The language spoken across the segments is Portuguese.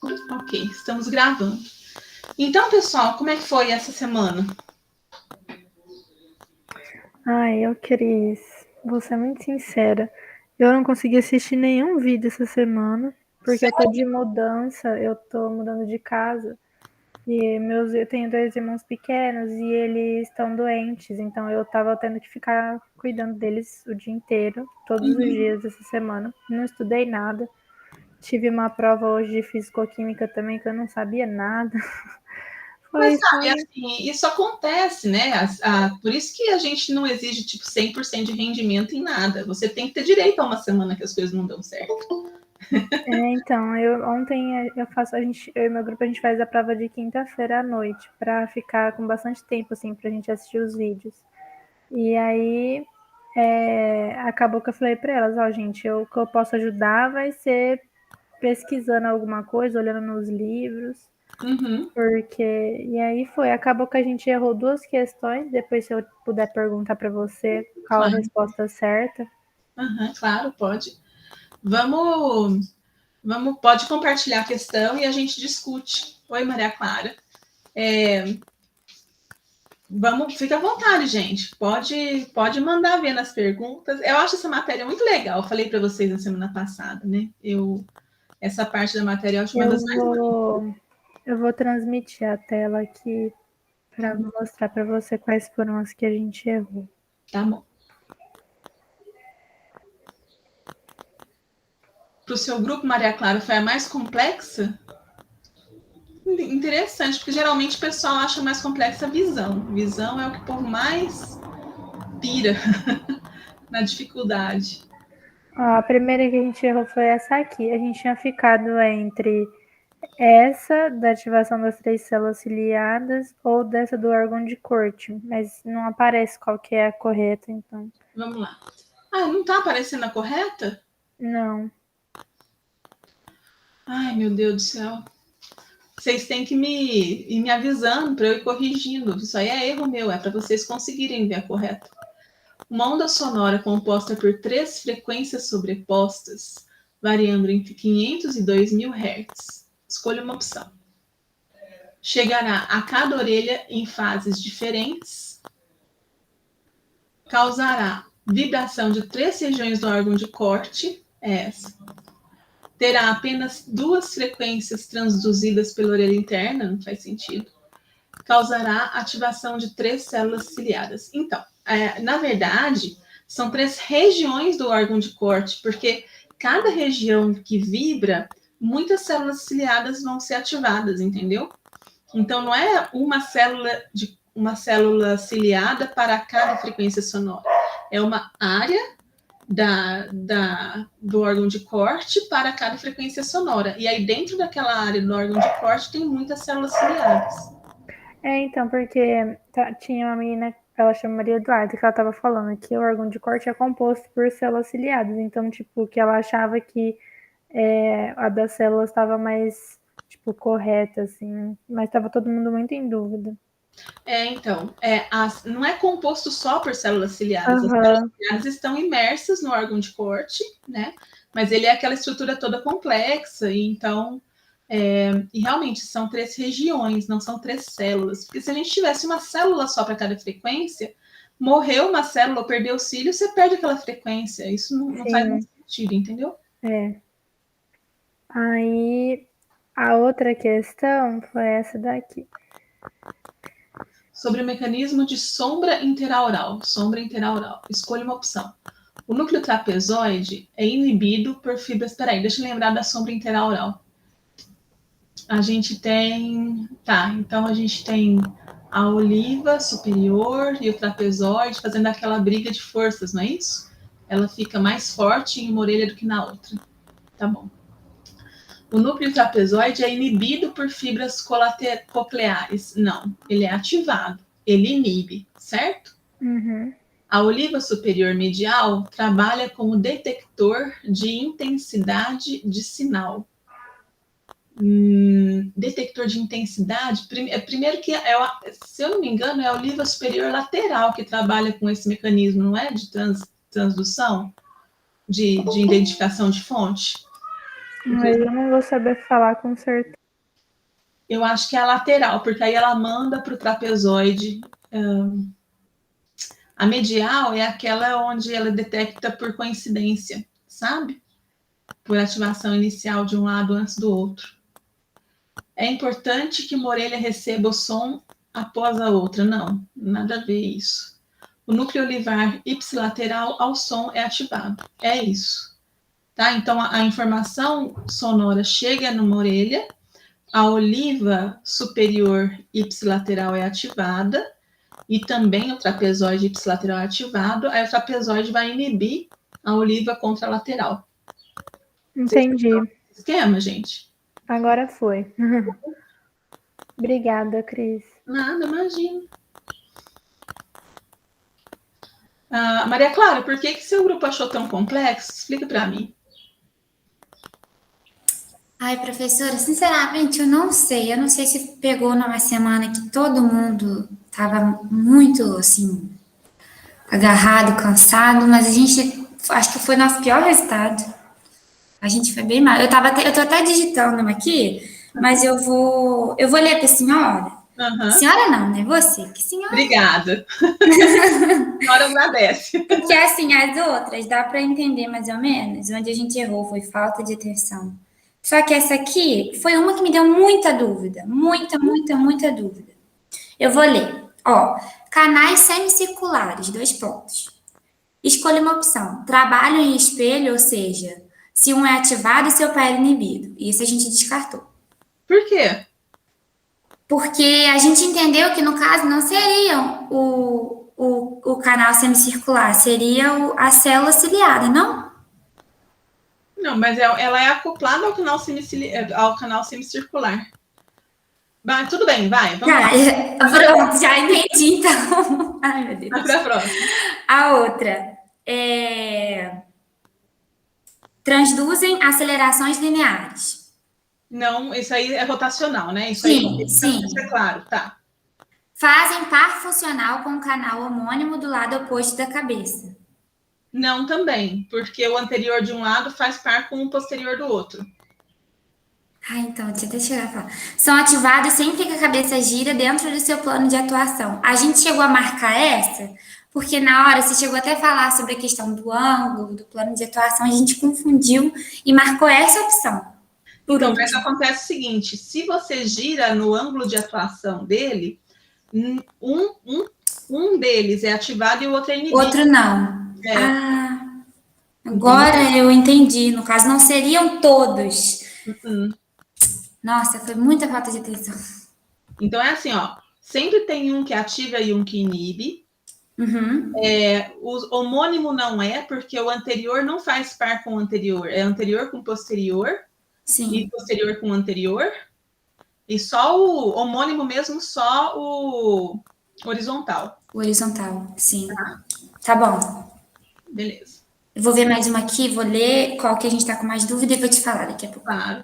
Ok, estamos gravando. Então, pessoal, como é que foi essa semana? Ai, eu, Cris, vou ser muito sincera. Eu não consegui assistir nenhum vídeo essa semana, porque eu tô de mudança, eu tô mudando de casa. E eu tenho 2 irmãos pequenos e eles estão doentes, então eu tava tendo que ficar cuidando deles o dia inteiro, todos os dias dessa semana. Não estudei nada. Tive uma prova hoje de fisicoquímica também que eu não sabia nada. Mas, Foi, sabe, foi. assim, isso acontece, né? Por isso que a gente não exige, tipo, 100% de rendimento em nada. Você tem que ter direito a uma semana que as coisas não dão certo. Então, ontem eu e meu grupo, a gente faz a prova de quinta-feira à noite, pra ficar com bastante tempo, assim, pra gente assistir os vídeos. E aí, acabou que eu falei pra elas, ó, gente, o que eu posso ajudar vai ser pesquisando alguma coisa, olhando nos livros, Uhum, porque... E aí acabou que a gente errou 2 questões, depois se eu puder perguntar pra você qual a claro. resposta certa. Uhum, claro, pode. Pode compartilhar a questão e a gente discute. Oi, Maria Clara. Fica à vontade, gente. Pode mandar ver nas perguntas. Eu acho essa matéria muito legal. Eu falei para vocês na semana passada, né? Essa parte da matéria eu acho uma Eu das mais bonitas. vou, eu vou transmitir a tela aqui para mostrar para você quais foram as que a gente errou. Tá bom. Para o seu grupo, Maria Clara, foi a mais complexa? Interessante, porque geralmente o pessoal acha mais complexa a visão. Visão é o que o povo mais pira na dificuldade. A primeira que a gente errou foi essa aqui. A gente tinha ficado entre essa da ativação das 3 células ciliadas ou dessa do órgão de Corti, mas não aparece qual que é a correta, então. Vamos lá. Ah, não está aparecendo a correta? Não. Ai, meu Deus do céu. Vocês têm que ir me avisando para eu ir corrigindo. Isso aí é erro meu, é para vocês conseguirem ver a correta. Uma onda sonora composta por 3 frequências sobrepostas, variando entre 500 e 2000 Hz. Escolha uma opção. Chegará a cada orelha em fases diferentes. Causará vibração de 3 regiões do órgão de corte. É essa. Terá apenas 2 frequências transduzidas pela orelha interna, não faz sentido. Causará ativação de 3 células ciliadas. Então, na verdade, são 3 regiões do órgão de corte, porque cada região que vibra, muitas células ciliadas vão ser ativadas, entendeu? Então, não é uma célula ciliada para cada frequência sonora. É uma área do órgão de corte para cada frequência sonora. E aí, dentro daquela área do órgão de corte, tem muitas células ciliadas. Então, porque tinha uma menina, ela chama Maria Eduarda, que ela tava falando que o órgão de corte é composto por células ciliadas. Então, tipo, que ela achava que a das células estava mais, tipo, correta, assim. Mas estava todo mundo muito em dúvida. Então, não é composto só por células ciliadas. As células Aham. ciliadas estão imersas no órgão de corte, né? Mas ele é aquela estrutura toda complexa, e então. E realmente são 3 regiões, não são 3 células. Porque se a gente tivesse uma célula só para cada frequência, morreu uma célula ou perdeu o cílio, você perde aquela frequência. Isso não faz muito Sim, sentido, entendeu? é. Aí a outra questão foi essa daqui. Sobre o mecanismo de sombra interaural. Sombra interaural. Escolha uma opção. O núcleo trapezoide é inibido por fibras. Peraí, deixa eu lembrar da sombra interaural. A gente tem. Tá, então a gente tem a oliva superior e o trapezoide fazendo aquela briga de forças, não é isso? Ela fica mais forte em uma orelha do que na outra. Tá bom. O núcleo trapezoide é inibido por fibras cocleares. Não, ele é ativado. Ele inibe, certo? Uhum. A oliva superior medial trabalha como detector de intensidade de sinal. Detector de intensidade, primeiro que, se eu não me engano, é a oliva superior lateral que trabalha com esse mecanismo, não é? De transdução, de identificação de fonte. Mas eu não vou saber falar com certeza. Eu acho que é a lateral, porque aí ela manda para o trapezoide. A medial é aquela onde ela detecta por coincidência, sabe? Por ativação inicial de um lado antes do outro. É importante que uma orelha receba o som após a outra. Não, nada a ver isso. O núcleo olivar ipsilateral ao som é ativado. É isso. Tá? Então, a informação sonora chega numa orelha, a oliva superior ipsilateral é ativada e também o trapezoide ipsilateral é ativado, aí o trapezoide vai inibir a oliva contralateral. Entendi. Esquema, gente? Agora foi. Obrigada, Cris. Nada, imagina. Maria Clara, por que seu grupo achou tão complexo? Explica para mim. Ai, professora, sinceramente, eu não sei. Eu não sei se pegou numa semana que todo mundo estava muito, assim, agarrado, cansado, mas a gente, acho que foi nosso pior resultado. A gente foi bem mal. Eu tô até digitando aqui, mas eu vou ler para a senhora. Uhum. Senhora não, né? Você, que senhora. Obrigada. A senhora agradece. Porque, assim, as outras dá para entender mais ou menos. Onde a gente errou foi falta de atenção. Só que essa aqui foi uma que me deu muita dúvida. Muita, muita, muita dúvida. Eu vou ler. Ó, canais semicirculares, 2 pontos. Escolha uma opção. Trabalho em espelho, ou seja, se um é ativado e seu pai é inibido. Isso a gente descartou. Por quê? Porque a gente entendeu que, no caso, não seria o canal semicircular, seria a célula ciliada, não? Não, mas ela é acoplada ao canal semicircular. Mas tudo bem, vai, vamos lá. Pronto, já entendi, então. Ai, meu Deus. Vai para a próxima. A outra transduzem acelerações lineares. Não, isso aí é rotacional, né? Isso Sim, aí sim. é claro, tá. Fazem par funcional com o canal homônimo do lado oposto da cabeça. Não também, porque o anterior de um lado faz par com o posterior do outro. Ah, então, deixa eu até chegar a falar. São ativados sempre que a cabeça gira dentro do seu plano de atuação. A gente chegou a marcar essa, porque na hora você chegou até a falar sobre a questão do ângulo, do plano de atuação, a gente confundiu e marcou essa opção. Então, mas acontece o seguinte: se você gira no ângulo de atuação dele, um deles é ativado e o outro é inibido. Outro não. Agora eu entendi. No caso, não seriam todos. Nossa, foi muita falta de atenção. Então é assim, ó. Sempre tem um que ativa e um que inibe. O homônimo não é, porque o anterior não faz par com o anterior. É anterior com posterior. Sim. E posterior com anterior. E só o homônimo mesmo, só o horizontal. O horizontal, sim. Tá bom. Beleza. Eu vou ver mais uma aqui, vou ler qual que a gente tá com mais dúvida e vou te falar daqui a pouco. Claro.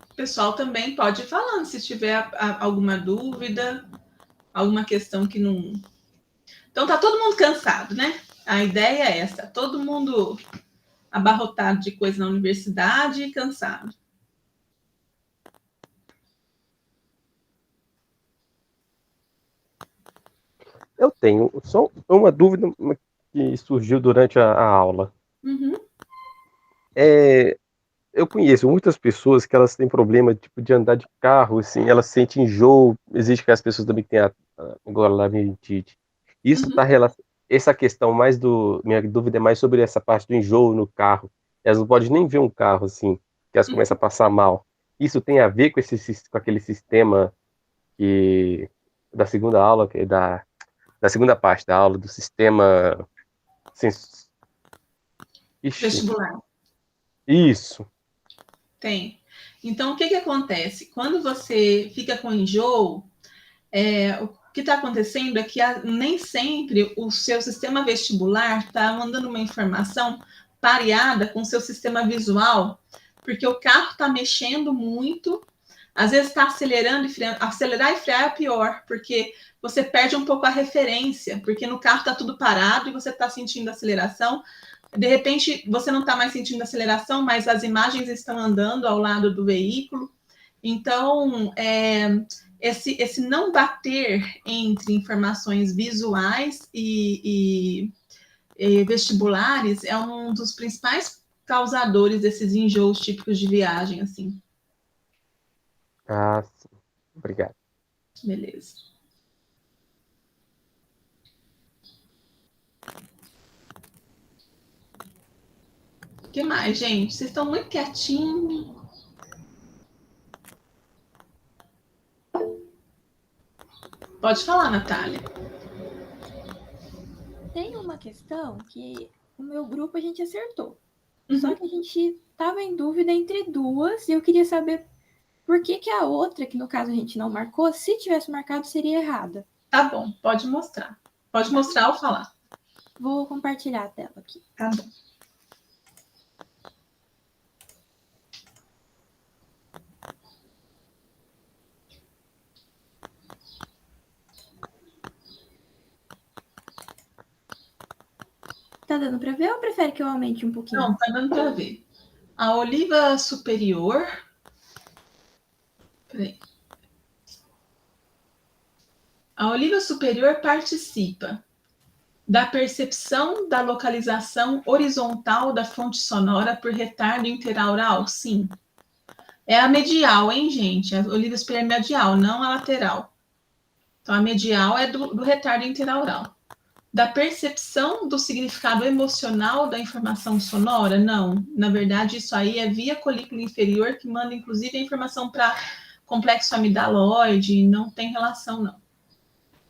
O pessoal também pode ir falando se tiver alguma dúvida, alguma questão que não. Então tá todo mundo cansado, né? A ideia é essa, todo mundo abarrotado de coisa na universidade e cansado. Eu tenho só uma dúvida que surgiu durante a aula. Eu conheço muitas pessoas que elas têm problema tipo, de andar de carro, assim, elas sentem enjoo, existe que as pessoas também têm a labirintite. Isso está relacionado. Essa questão mais do. Minha dúvida é mais sobre essa parte do enjoo no carro. Elas não podem nem ver um carro assim, que elas começam a passar mal. Isso tem a ver com com aquele sistema que da segunda aula, que é da segunda parte da aula, do sistema Vestibular. Isso. Tem. Então, o que acontece? Quando você fica com enjoo, o que está acontecendo é que nem sempre o seu sistema vestibular está mandando uma informação pareada com o seu sistema visual, porque o carro está mexendo muito, às vezes está acelerando e freando. Acelerar e frear é pior, porque você perde um pouco a referência, porque no carro está tudo parado e você está sentindo aceleração. De repente, você não está mais sentindo aceleração, mas as imagens estão andando ao lado do veículo. Então, esse não bater entre informações visuais e vestibulares é um dos principais causadores desses enjoos típicos de viagem, assim. Ah, sim. Obrigado. Beleza. O que mais, gente? Vocês estão muito quietinhos. Pode falar, Natália. Tem uma questão que o meu grupo a gente acertou. Uhum. Só que a gente estava em dúvida entre duas e eu queria saber por que a outra, que no caso a gente não marcou, se tivesse marcado, seria errada. Tá bom, pode mostrar. Pode mostrar ou falar. Vou compartilhar a tela aqui. Tá bom. Tá dando para ver ou prefere que eu aumente um pouquinho? Não, tá dando para ver. A oliva superior. Peraí. A oliva superior participa da percepção da localização horizontal da fonte sonora por retardo interaural? Sim. É a medial, hein, gente? A oliva superior é medial, não a lateral. Então, a medial é do retardo interaural. Da percepção do significado emocional da informação sonora? Não. Na verdade, isso aí é via colículo inferior, que manda, inclusive, a informação para complexo amidaloide, não tem relação, não.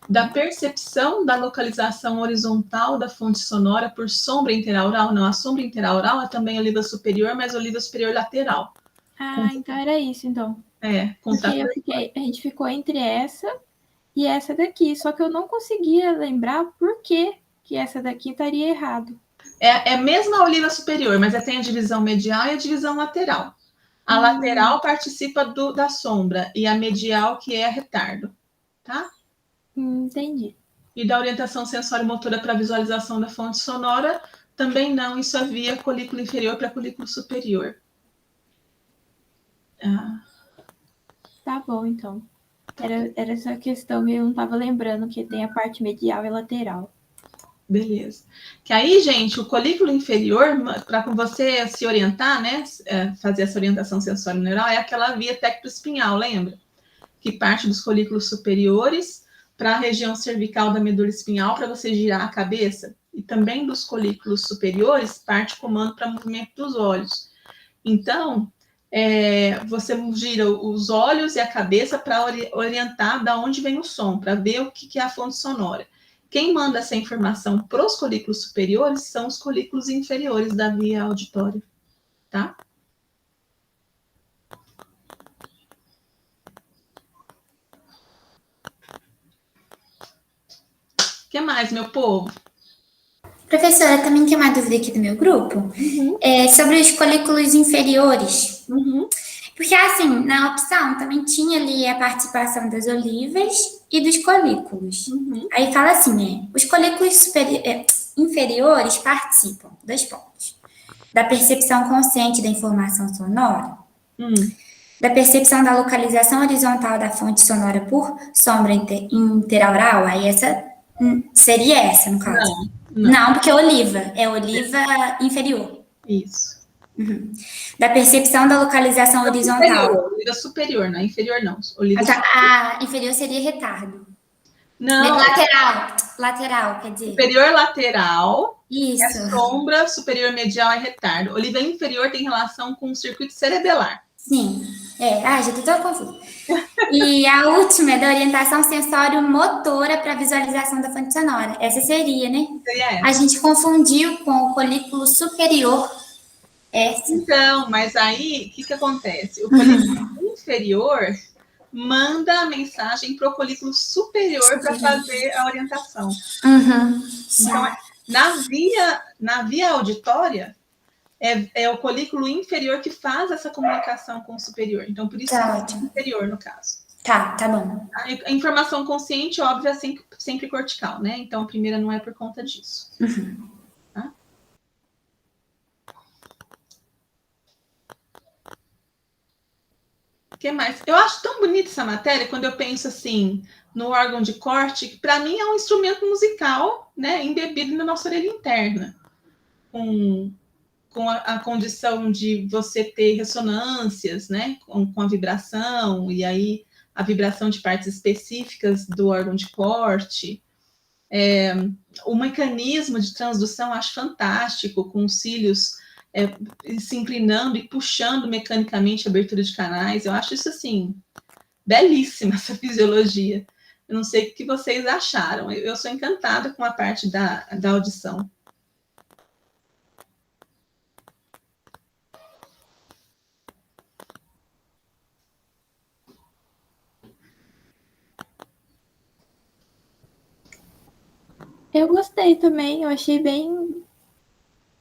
Da percepção da localização horizontal da fonte sonora por sombra interaural? Não, a sombra interaural é também oliva superior, mas oliva superior lateral. Ah, então era isso, então. Contra... Porque a gente ficou entre essa e essa daqui, só que eu não conseguia lembrar por que essa daqui estaria errado. É mesmo a oliva superior, mas tem a divisão medial e a divisão lateral. A lateral participa da sombra e a medial que é retardo, tá? Entendi. E da orientação sensório-motora para visualização da fonte sonora, também não, isso é via colículo inferior para colículo superior. Tá bom, então. Era essa questão, eu não estava lembrando que tem a parte medial e lateral. Beleza. Que aí, gente, o colículo inferior, para você se orientar, né, fazer essa orientação sensório-neural, é aquela via tectoespinhal, lembra? Que parte dos colículos superiores para a região cervical da medula espinhal para você girar a cabeça. E também dos colículos superiores parte comando para movimento dos olhos. Então, você gira os olhos e a cabeça para orientar da onde vem o som, para ver o que é a fonte sonora. Quem manda essa informação para os colículos superiores são os colículos inferiores da via auditória, tá? O que mais, meu povo? Professora, também tem uma dúvida aqui do meu grupo, sobre os colículos inferiores. Porque, assim, na opção também tinha ali a participação das olivas e dos colículos. Aí fala assim, os colículos inferiores participam, 2 pontos, da percepção consciente da informação sonora, da percepção da localização horizontal da fonte sonora por sombra interaural, aí essa seria essa, no caso. Não, porque é oliva inferior. Isso. Da percepção da localização horizontal. Oliva superior, não é inferior, não. Oliva a inferior seria retardo. Não. Lateral, quer dizer. Superior lateral. Isso. É sombra, superior medial é retardo. Oliva inferior tem relação com o circuito cerebelar. Sim. Já tô toda confusa. E a última é da orientação sensório-motora para visualização da fonte sonora. Essa seria, né? Seria essa. A gente confundiu com o colículo superior. Então, mas aí, o que acontece? O colículo inferior manda a mensagem para o colículo superior para fazer a orientação. Sim. Então, na via auditória, é o colículo inferior que faz essa comunicação com o superior. Então, por isso Tá é ótimo. inferior, no caso. Tá bom. A informação consciente, óbvio, é sempre cortical, né? Então, a primeira não é por conta disso. Tá? O que mais? Eu acho tão bonita essa matéria quando eu penso assim no órgão de corte, que para mim é um instrumento musical, né, embebido na nossa orelha interna, com a condição de você ter ressonâncias, né, com a vibração, e aí a vibração de partes específicas do órgão de corte. O mecanismo de transdução eu acho fantástico, com os cílios se inclinando e puxando mecanicamente a abertura de canais. Eu acho isso, assim, belíssima, essa fisiologia. Eu não sei o que vocês acharam. Eu sou encantada com a parte da audição. Eu gostei também, eu achei bem.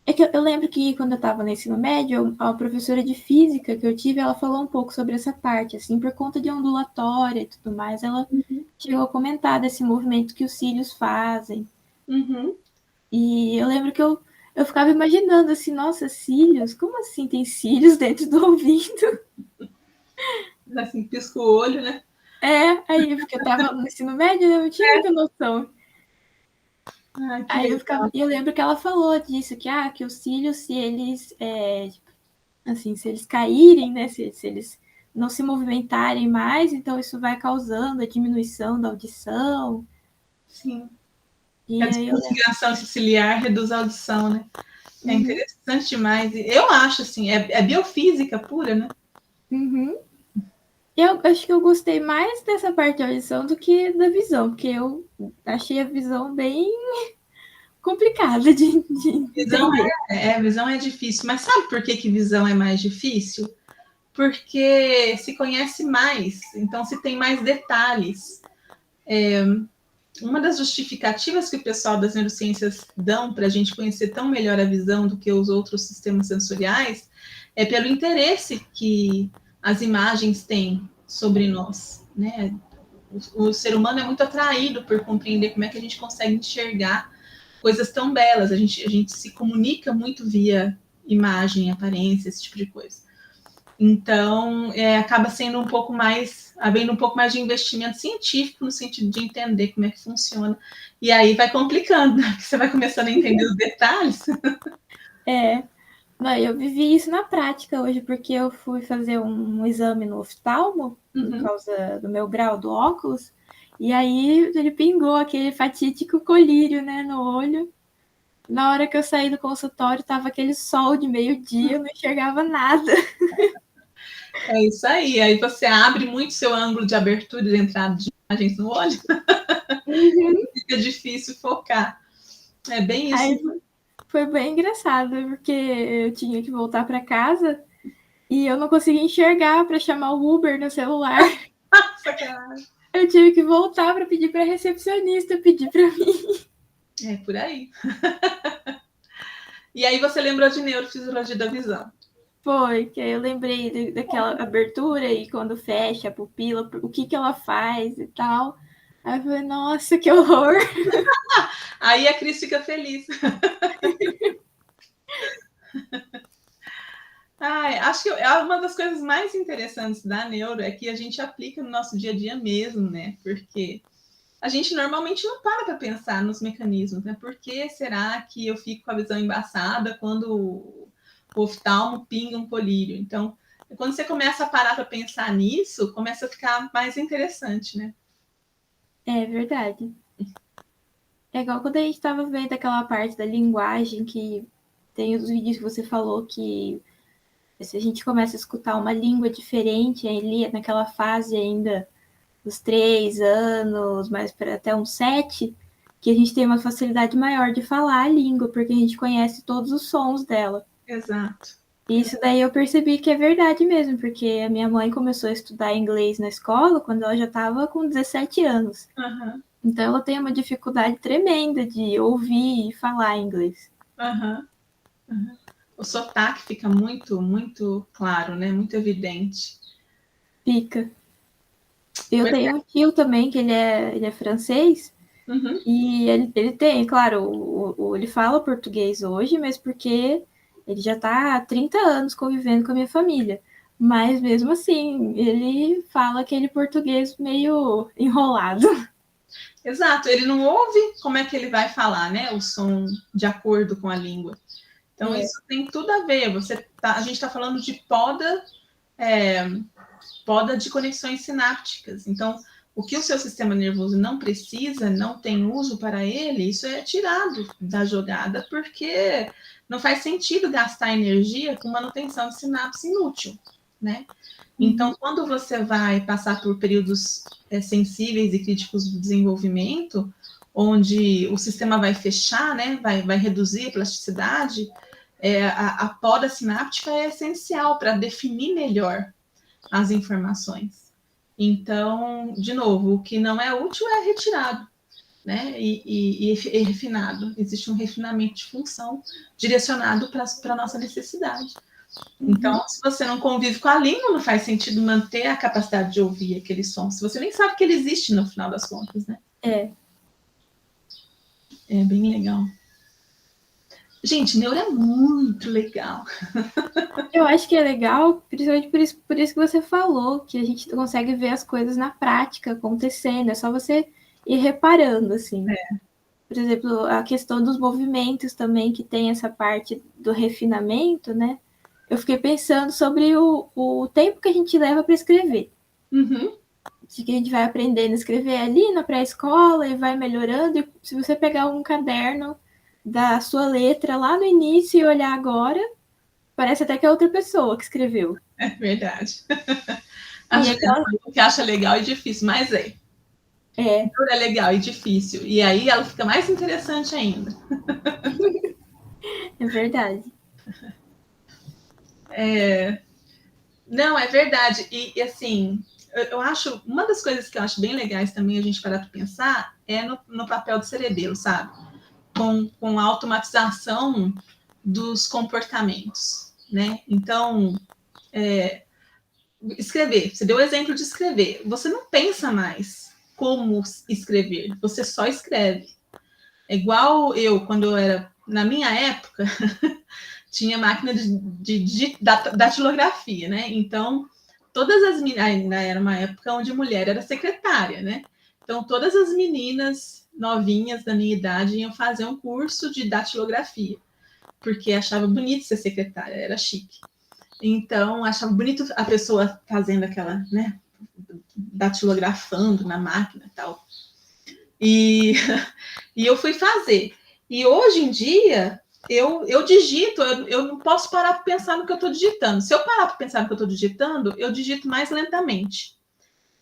É que eu lembro que quando eu estava no ensino médio, a professora de física que eu tive, ela falou um pouco sobre essa parte, assim, por conta de ondulatória e tudo mais, ela chegou a comentar desse movimento que os cílios fazem. E eu lembro que eu ficava imaginando assim, nossa, cílios? Como assim tem cílios dentro do ouvido? Assim, pisco o olho, né? Aí, porque eu estava no ensino médio, eu não tinha muita noção. Aí eu lembro que ela falou disso, que os cílios, se eles assim, se eles caírem, né, se eles não se movimentarem mais, então isso vai causando a diminuição da audição. Sim. E a aí descontinuação ciliar reduz a audição, né? É interessante demais. Eu acho, assim, é biofísica pura, né? Eu acho que eu gostei mais dessa parte da audição do que da visão, porque eu achei a visão bem complicada de entender. Visão é difícil. Mas sabe por que visão é mais difícil? Porque se conhece mais, então se tem mais detalhes. Uma das justificativas que o pessoal das neurociências dão para a gente conhecer tão melhor a visão do que os outros sistemas sensoriais é pelo interesse que as imagens têm sobre nós, né? O ser humano é muito atraído por compreender como é que a gente consegue enxergar coisas tão belas. A gente se comunica muito via imagem, aparência, esse tipo de coisa. Então, acaba sendo havendo um pouco mais de investimento científico no sentido de entender como é que funciona. E aí vai complicando, né? Porque você vai começando a entender os detalhes. Não, eu vivi isso na prática hoje, porque eu fui fazer um exame no oftalmo, por causa do meu grau do óculos, e aí ele pingou aquele fatídico colírio, né, no olho. Na hora que eu saí do consultório, tava aquele sol de meio-dia, eu não enxergava nada. É isso aí. Aí você abre muito seu ângulo de abertura e de entrada de imagens no olho. Fica difícil focar. É bem isso. Aí foi bem engraçado, porque eu tinha que voltar para casa e eu não conseguia enxergar para chamar o Uber no celular. Sacanagem. Eu tive que voltar para pedir para a recepcionista pedir para mim. É por aí. E aí você lembrou de neurofisiologia da visão. Foi, que aí eu lembrei daquela abertura e quando fecha a pupila, o que ela faz e tal. Aí eu falei, nossa, que horror! Aí a Cris fica feliz. Acho que uma das coisas mais interessantes da neuro é que a gente aplica no nosso dia a dia mesmo, né? Porque a gente normalmente não para pensar nos mecanismos, né? Por que será que eu fico com a visão embaçada quando o oftalmo pinga um colírio? Então, quando você começa a parar para pensar nisso, começa a ficar mais interessante, né? É verdade. É igual quando a gente estava vendo aquela parte da linguagem, que tem os vídeos que você falou que se a gente começa a escutar uma língua diferente, ali naquela fase ainda dos 3 anos, mais para até uns 7, que a gente tem uma facilidade maior de falar a língua, porque a gente conhece todos os sons dela. Exato. Isso daí eu percebi que é verdade mesmo, porque a minha mãe começou a estudar inglês na escola quando ela já estava com 17 anos. Aham, Então ela tem uma dificuldade tremenda de ouvir e falar inglês. aham, aham. O sotaque fica muito, muito claro, né? Muito evidente. Fica. Eu Pois tenho um tio também, que ele é francês, Uhum. e ele tem, claro, ele fala português hoje, mas porque ele já está há 30 anos convivendo com a minha família. Mas mesmo assim, ele fala aquele português meio enrolado. Exato, ele não ouve como é que ele vai falar, né? O som de acordo com a língua. Então, isso tem tudo a ver. A gente está falando de poda de conexões sinápticas. Então, o que o seu sistema nervoso não precisa, não tem uso para ele, isso é tirado da jogada, porque não faz sentido gastar energia com manutenção de sinapse inútil, né? Então, quando você vai passar por períodos sensíveis e críticos do desenvolvimento, onde o sistema vai fechar, né, vai reduzir a plasticidade, a poda sináptica é essencial para definir melhor as informações. Então, de novo, o que não é útil é retirado, né? E refinado. Existe um refinamento de função direcionado para a nossa necessidade. Então, se você não convive com a língua, não faz sentido manter a capacidade de ouvir aquele som, se você nem sabe que ele existe no final das contas, né? É. É bem legal. Gente, neuro é muito legal. Eu acho que é legal, principalmente por isso que você falou, que a gente consegue ver as coisas na prática acontecendo, é só você ir reparando, assim. Por exemplo, a questão dos movimentos também, que tem essa parte do refinamento, né? Eu fiquei pensando sobre o tempo que a gente leva para escrever. Uhum. De que a gente vai aprendendo a escrever ali na pré-escola e vai melhorando. E se você pegar um caderno da sua letra lá no início e olhar agora, parece até que é outra pessoa que escreveu. É verdade. E A Juliana aquela... falou que acha legal e difícil, mas é. É. É legal e difícil. E aí ela fica mais interessante ainda. É verdade. Não, é verdade. E assim, eu acho, uma das coisas que eu acho bem legais também a gente parar para pensar é no papel do cerebelo, sabe? Com a automatização dos comportamentos, né? Então, escrever. Você deu o exemplo de escrever. Você não pensa mais como escrever, você só escreve. É igual eu, quando eu era, na minha época, tinha máquina de datilografia, né? Então, todas as meninas, era uma época onde mulher era secretária, né? Então, todas as meninas novinhas da minha idade iam fazer um curso de datilografia, porque achava bonito ser secretária, era chique. Então, achava bonito a pessoa fazendo aquela, né? Datilografando na máquina e tal. E eu fui fazer. E hoje em dia, eu digito, eu não posso parar para pensar no que eu estou digitando. Se eu parar para pensar no que eu estou digitando, eu digito mais lentamente.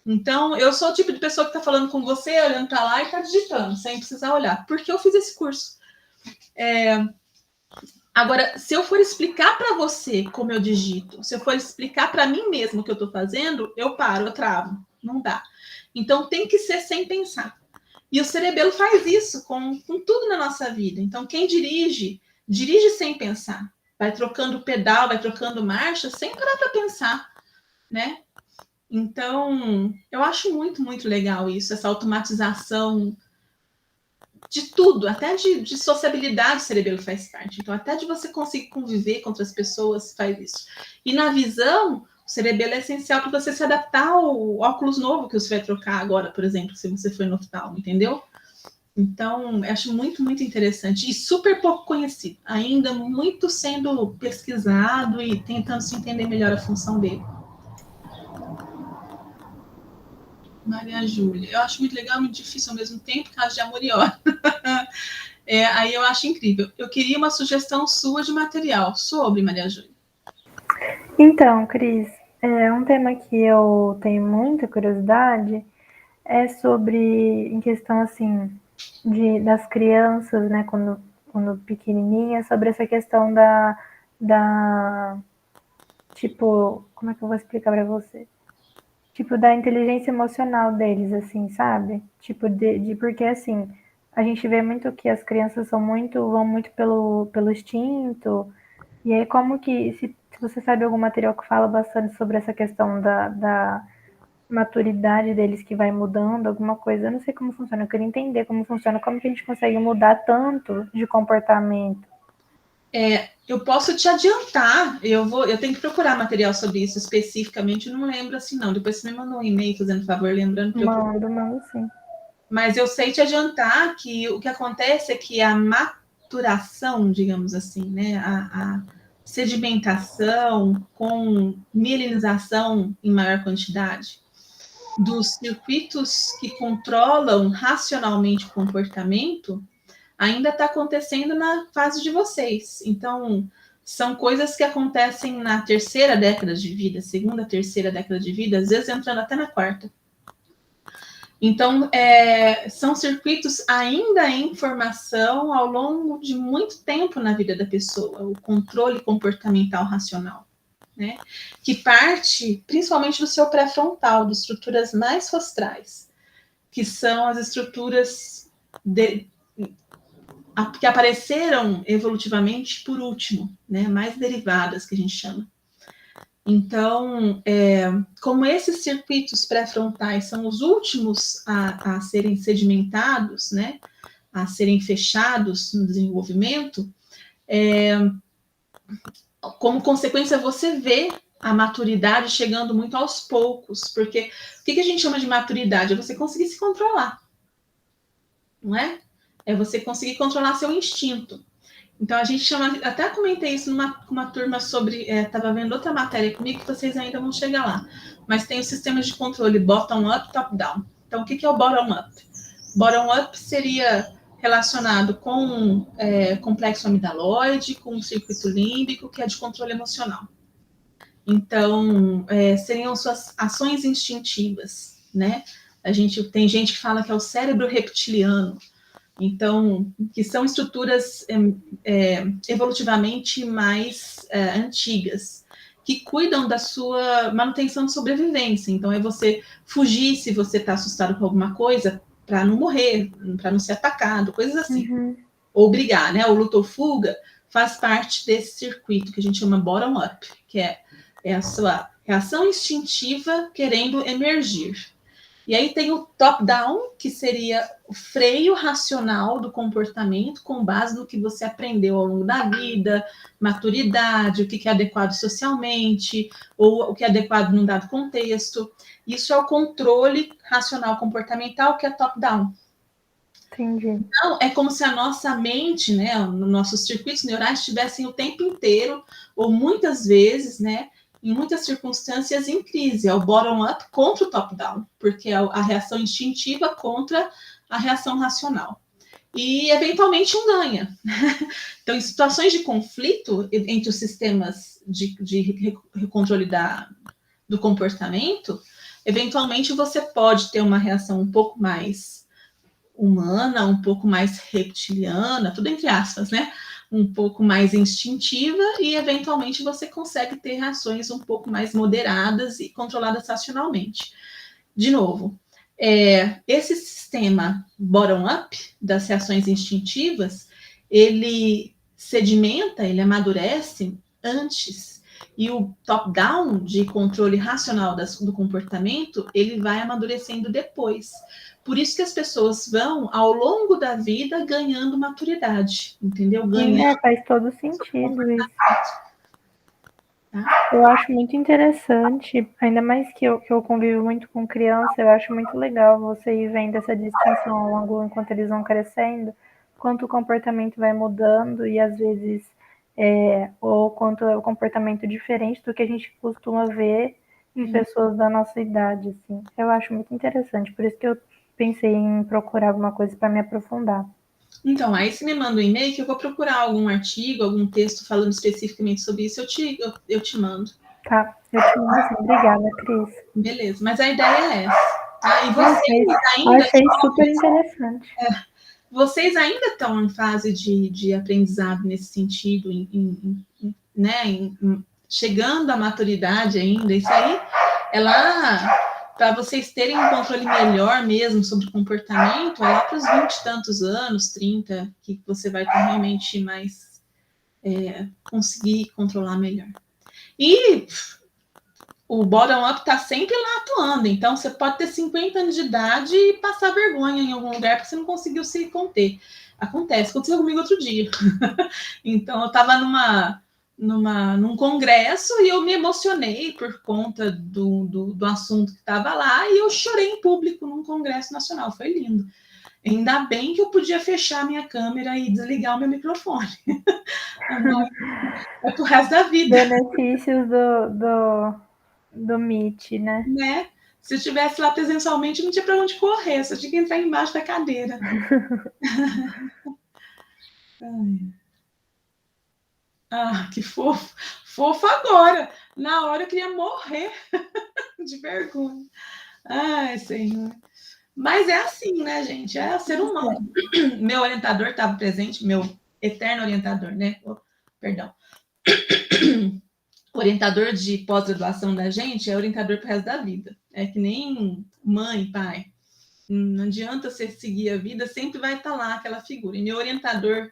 Então, eu sou o tipo de pessoa que está falando com você, olhando para lá e está digitando, sem precisar olhar, porque eu fiz esse curso. Agora, se eu for explicar para você como eu digito, se eu for explicar para mim mesmo o que eu estou fazendo, eu paro, eu travo. Não dá. Então, tem que ser sem pensar. E o cerebelo faz isso com tudo na nossa vida. Então, quem dirige, dirige sem pensar. Vai trocando pedal, vai trocando marcha, sem parar para pensar, né? Então, eu acho muito, muito legal isso, essa automatização de tudo, até de sociabilidade o cerebelo faz parte. Então, até de você conseguir conviver com outras pessoas faz isso. E na visão, o cerebelo é essencial para você se adaptar ao óculos novo que você vai trocar agora, por exemplo, se você for no oftalmo, entendeu? Então, acho muito, muito interessante e super pouco conhecido. Ainda muito sendo pesquisado e tentando se entender melhor a função dele. Maria Júlia. Eu acho muito legal, muito difícil ao mesmo tempo, caso de amor e ódio. Aí eu acho incrível. Eu queria uma sugestão sua de material sobre Maria Júlia. Então, Cris, um tema que eu tenho muita curiosidade é sobre, em questão assim, das crianças, né, quando pequenininha, sobre essa questão da tipo, como é que eu vou explicar para você? Tipo, da inteligência emocional deles, assim, sabe? Tipo, porque assim, a gente vê muito que as crianças vão muito pelo instinto, e aí como que, se você sabe algum material que fala bastante sobre essa questão da maturidade deles que vai mudando, alguma coisa, eu não sei como funciona, eu queria entender como funciona, como que a gente consegue mudar tanto de comportamento. Eu posso te adiantar, eu tenho que procurar material sobre isso especificamente, eu não lembro assim não. Depois você me mandou um e-mail fazendo favor, lembrando para eu procurar. Mando sim. Mas eu sei te adiantar que o que acontece é que a maturação, digamos assim, né, a sedimentação com mielinização em maior quantidade dos circuitos que controlam racionalmente o comportamento ainda está acontecendo na fase de vocês. Então, são coisas que acontecem na terceira década de vida, segunda, terceira década de vida, às vezes entrando até na quarta. Então, são circuitos ainda em formação ao longo de muito tempo na vida da pessoa, o controle comportamental racional, né? Que parte principalmente do seu pré-frontal, de estruturas mais rostrais, que são as estruturas que apareceram evolutivamente por último, né? Mais derivadas, que a gente chama. Então, como esses circuitos pré-frontais são os últimos a serem sedimentados, né, a serem fechados no desenvolvimento, como consequência, você vê a maturidade chegando muito aos poucos, porque o que a gente chama de maturidade? É você conseguir se controlar, não é? É você conseguir controlar seu instinto. Então, a gente chama, até comentei isso numa uma turma sobre, estava vendo outra matéria comigo, que vocês ainda vão chegar lá, mas tem os sistemas de controle bottom-up, top-down. Então, o que é o bottom-up? Bottom-up seria relacionado com complexo amidaloide, com o circuito límbico, que é de controle emocional. Então, seriam suas ações instintivas, né? Tem gente que fala que é o cérebro reptiliano. Então, que são estruturas evolutivamente mais antigas, que cuidam da sua manutenção de sobrevivência. Então, é você fugir se você está assustado com alguma coisa, para não morrer, para não ser atacado, coisas assim. Uhum. Ou brigar, né? O luta ou fuga faz parte desse circuito que a gente chama bottom-up, que é a sua reação instintiva querendo emergir. E aí tem o top-down, que seria o freio racional do comportamento com base no que você aprendeu ao longo da vida, maturidade, o que é adequado socialmente, ou o que é adequado num dado contexto. Isso é o controle racional comportamental, que é top-down. Entendi. Então, é como se a nossa mente, né, nossos circuitos neurais estivessem o tempo inteiro, ou muitas vezes, né, em muitas circunstâncias, em crise. É o bottom-up contra o top-down, porque é a reação instintiva contra a reação racional. E, eventualmente, um ganha. Então, em situações de conflito entre os sistemas de controle do comportamento, eventualmente você pode ter uma reação um pouco mais humana, um pouco mais reptiliana, tudo entre aspas, né? Um pouco mais instintiva e, eventualmente, você consegue ter reações um pouco mais moderadas e controladas racionalmente. De novo, esse sistema bottom-up das reações instintivas, ele sedimenta, ele amadurece antes, e o top-down de controle racional do comportamento, ele vai amadurecendo depois. Por isso que as pessoas vão, ao longo da vida, ganhando maturidade, entendeu? Ganhando. Faz todo sentido isso. Eu acho muito interessante, ainda mais que eu convivo muito com criança, eu acho muito legal você ir vendo essa distinção ao longo, enquanto eles vão crescendo, quanto o comportamento vai mudando e às vezes ou quanto é o comportamento diferente do que a gente costuma ver em pessoas da nossa idade, assim. Eu acho muito interessante, por isso que eu pensei em procurar alguma coisa para me aprofundar. Então, aí você me manda um e-mail que eu vou procurar algum artigo, algum texto falando especificamente sobre isso, eu te mando. Tá, eu te mando sim. Obrigada, Cris. Beleza, mas a ideia é essa. Tá? E vocês ainda achei super interessante. Vocês ainda estão em fase de aprendizado nesse sentido, né? chegando à maturidade ainda. Isso aí é lá, para vocês terem um controle melhor mesmo sobre o comportamento, é lá para os 20 e tantos anos, 30, que você vai ter realmente mais, conseguir controlar melhor. E o bottom-up está sempre lá atuando, então você pode ter 50 anos de idade e passar vergonha em algum lugar porque você não conseguiu se conter. Aconteceu comigo outro dia. Então, eu estava num congresso e eu me emocionei por conta do assunto que estava lá e eu chorei em público num congresso nacional. Foi lindo. Ainda bem que eu podia fechar minha câmera e desligar o meu microfone. É pro resto da vida. Benefícios do Meet, né? Né? Se eu estivesse lá presencialmente, não tinha para onde correr, só tinha que entrar embaixo da cadeira. Ah, que fofo. Fofo agora. Na hora eu queria morrer de vergonha. Ai, Senhor. Mas é assim, né, gente? É ser humano. Meu orientador estava presente, meu eterno orientador, né? Perdão. O orientador de pós-graduação da gente é orientador pro resto da vida. É que nem mãe, pai. Não adianta você seguir a vida, sempre vai estar lá aquela figura. E meu orientador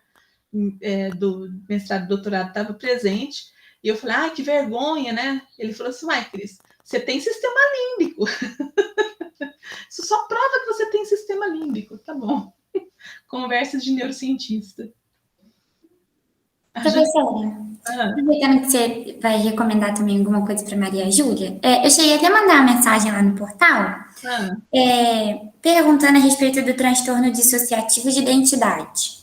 do mestrado e doutorado estava presente, e eu falei, ah, que vergonha, né? Ele falou assim, uai, Cris, você tem sistema límbico. Isso só prova que você tem sistema límbico. Tá bom. Conversa de neurocientista. Professora, aproveitando que você vai recomendar também alguma coisa para Maria Júlia, eu cheguei até a mandar uma mensagem lá no portal, perguntando a respeito do transtorno dissociativo de identidade.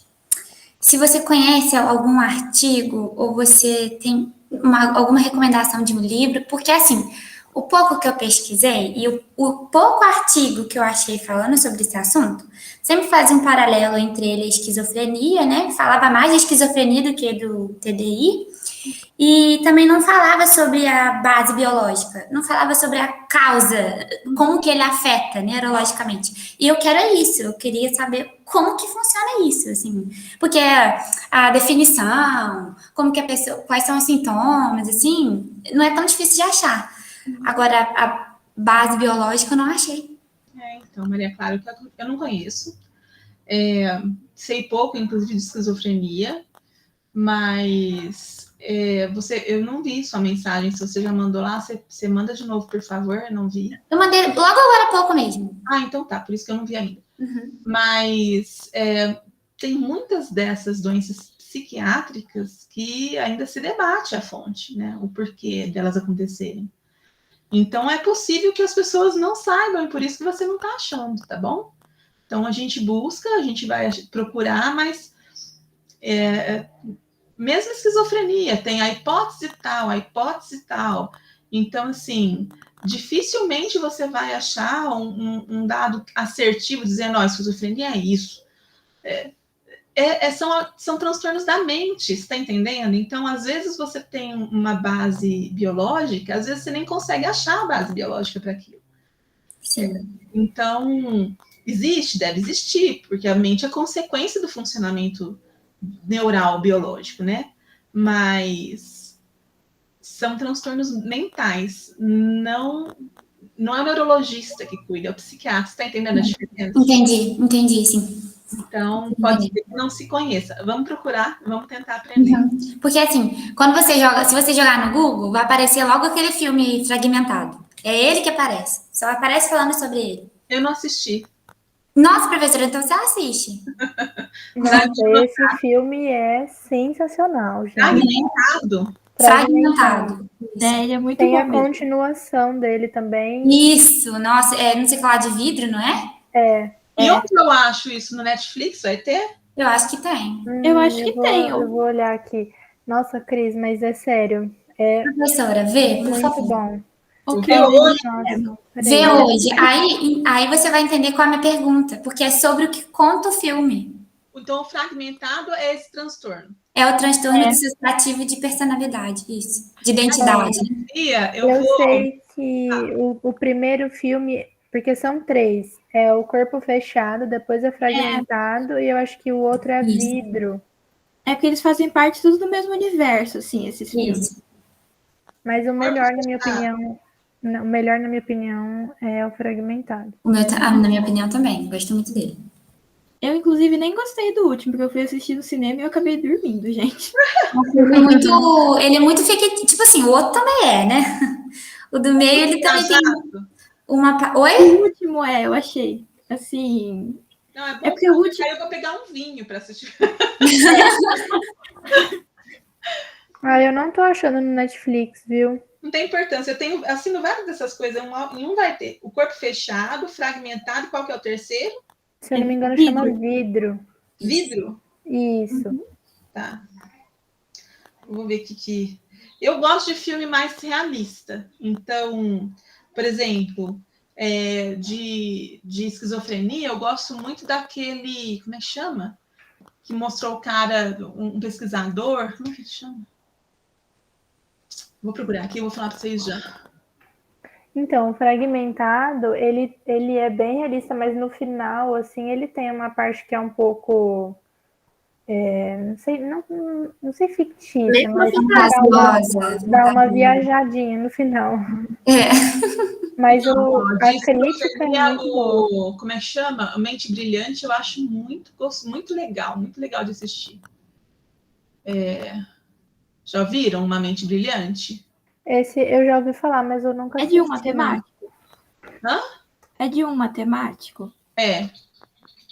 Se você conhece algum artigo ou você tem alguma recomendação de um livro, porque assim, o pouco que eu pesquisei e o pouco artigo que eu achei falando sobre esse assunto, sempre fazia um paralelo entre ele e a esquizofrenia, né? Falava mais de esquizofrenia do que do TDI. E também não falava sobre a base biológica, não falava sobre a causa, como que ele afeta neurologicamente. E eu quero isso, eu queria saber como que funciona isso, assim, porque a definição, como que a pessoa, quais são os sintomas, assim, não é tão difícil de achar. Agora, a base biológica eu não achei. Então, Maria Clara, eu não conheço. Sei pouco, inclusive, de esquizofrenia, mas eu não vi sua mensagem. Se você já mandou lá, você manda de novo, por favor. Eu não vi. Eu mandei logo agora há pouco mesmo. Ah, então tá, por isso que eu não vi ainda. Mas tem muitas dessas doenças psiquiátricas que ainda se debate a fonte, né? O porquê delas acontecerem. Então, é possível que as pessoas não saibam, e por isso que você não está achando, tá bom? Então, a gente busca, a gente vai procurar, mas mesmo esquizofrenia, tem a hipótese tal. Então, assim, dificilmente você vai achar um dado assertivo dizendo, a esquizofrenia é isso. São transtornos da mente, está entendendo? Então, às vezes você tem uma base biológica, às vezes você nem consegue achar a base biológica para aquilo. Sim. Então, deve existir, porque a mente é consequência do funcionamento neural biológico, né? Mas são transtornos mentais, não é o neurologista que cuida, é o psiquiatra. Você está entendendo a diferença? Entendi, sim. Então, pode ser que não se conheça. Vamos procurar, vamos tentar aprender. Porque assim, se você jogar no Google, vai aparecer logo aquele filme fragmentado. É ele que aparece. Só aparece falando sobre ele. Eu não assisti. Nossa, professora, então você assiste. Nossa, esse filme é sensacional, gente. Fragmentado. Ele é muito Tem bom a mesmo. continuação dele também. Isso, nossa, não sei falar de vidro, não é? E onde eu acho isso? No Netflix vai ter? Eu acho que tem. Eu acho que tem. Eu vou olhar aqui. Nossa, Cris, mas é sério. Professora, vê, por Muito favor. bom. Vê hoje. Nossa, Vê hoje. Aí você vai entender qual é a minha pergunta, porque é sobre o que conta o filme. Então, o fragmentado é esse transtorno. É o transtorno dissociativo de personalidade, isso. De identidade. Eu sei que o primeiro filme, porque são 3, é o Corpo Fechado, depois é Fragmentado, e eu acho que o outro é Vidro. É porque eles fazem parte tudo do mesmo universo, assim, esses filmes. Isso. Mas o melhor, na minha opinião, o melhor, na minha opinião, é o Fragmentado. Na minha opinião também, gosto muito dele. Eu, inclusive, nem gostei do último, porque eu fui assistir no cinema e eu acabei dormindo, gente. Ele é muito fictício. Tipo assim, o outro também é, né? O do meio, ele também tem uma... Oi? O último eu achei. Assim. Não, é bom, É porque o último. aí eu vou pegar um vinho para assistir. Eu não tô achando no Netflix, viu? Não tem importância. Eu tenho, assino várias dessas coisas. Em um vai ter o corpo fechado, fragmentado. Qual que é o terceiro? Se eu não me engano, chama Vidro. Vidro? Isso. Tá. Vou ver que. Eu gosto de filme mais realista. Então, por exemplo, de esquizofrenia, eu gosto muito daquele. Como é que chama? Que mostrou o cara, um pesquisador. Como é que ele chama? Vou procurar aqui, eu vou falar para vocês já. Então, o Fragmentado, ele é bem realista, mas no final, assim, ele tem uma parte que é um pouco, não sei fictícia, mas dá uma viajadinha no final. Mas a crítica é muito boa. Como é que chama? A Mente Brilhante, eu acho muito legal de assistir. Já viram Uma Mente Brilhante? Esse eu já ouvi falar, mas eu nunca assisti. É de um matemático? Hã? É de um matemático? É.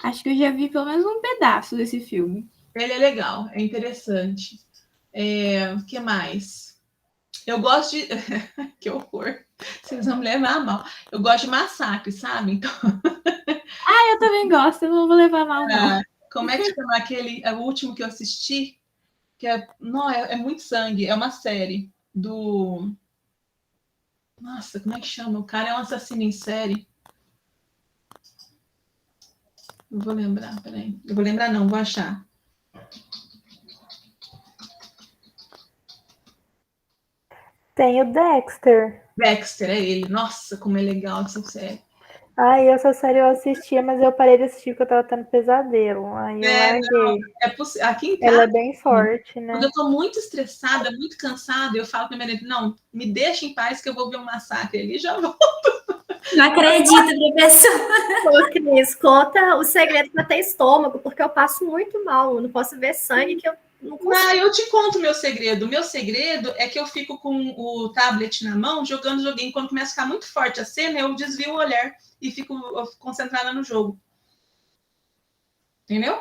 Acho que eu já vi pelo menos um pedaço desse filme. Ele é legal, é interessante. O que mais? Eu gosto de... que horror. Vocês vão me levar a mal. Eu gosto de massacre, sabe? Então... eu também gosto, eu não vou levar mal, não. Como é que chama aquele... o último que eu assisti, que é muito sangue, é uma série do... Nossa, como é que chama? O cara é um assassino em série. Não vou lembrar, peraí. Eu vou lembrar não, vou achar. Tem o Dexter. Dexter, é ele. Nossa, como é legal essa série. Essa série eu assistia, mas eu parei de assistir porque eu tava tendo pesadelo. Aí eu larguei. Aqui em casa, ela é bem forte, né? Quando eu tô muito estressada, muito cansada, eu falo pro meu marido, não, me deixa em paz que eu vou ver um massacre ali e já vou. Não acredito, professor. Ô, Cris, conta o segredo para ter estômago, porque eu passo muito mal. Eu não posso ver sangue que eu não consigo. Eu te conto o meu segredo. O meu segredo é que eu fico com o tablet na mão, jogando joguinho. Quando começa a ficar muito forte a cena, eu desvio o olhar e fico concentrada no jogo. Entendeu?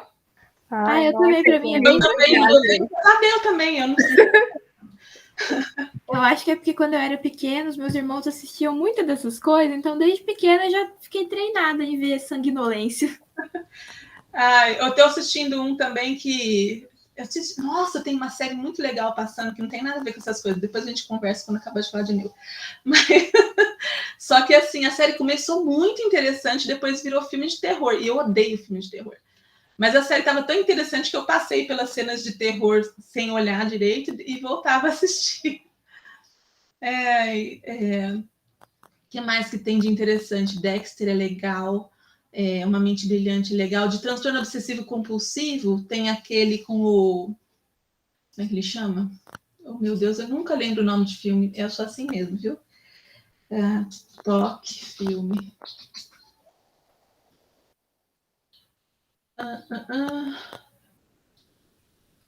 Eu também, pra mim é bem Eu também, eu não sei. Eu acho que é porque quando eu era pequena, os meus irmãos assistiam muito dessas coisas, então desde pequena eu já fiquei treinada em ver sanguinolência. Eu tô assistindo um também que... Nossa, tem uma série muito legal passando que não tem nada a ver com essas coisas. Depois a gente conversa quando acabar de falar de Nil. Mas... Só que assim, a série começou muito interessante, depois virou filme de terror. E eu odeio filme de terror. Mas a série estava tão interessante que eu passei pelas cenas de terror sem olhar direito e voltava a assistir. Que mais que tem de interessante? Dexter é legal. Uma Mente Brilhante legal. De transtorno obsessivo compulsivo, tem aquele com o... Como é que ele chama? Oh, meu Deus, eu nunca lembro o nome de filme. Eu sou assim mesmo, viu? Toque, filme.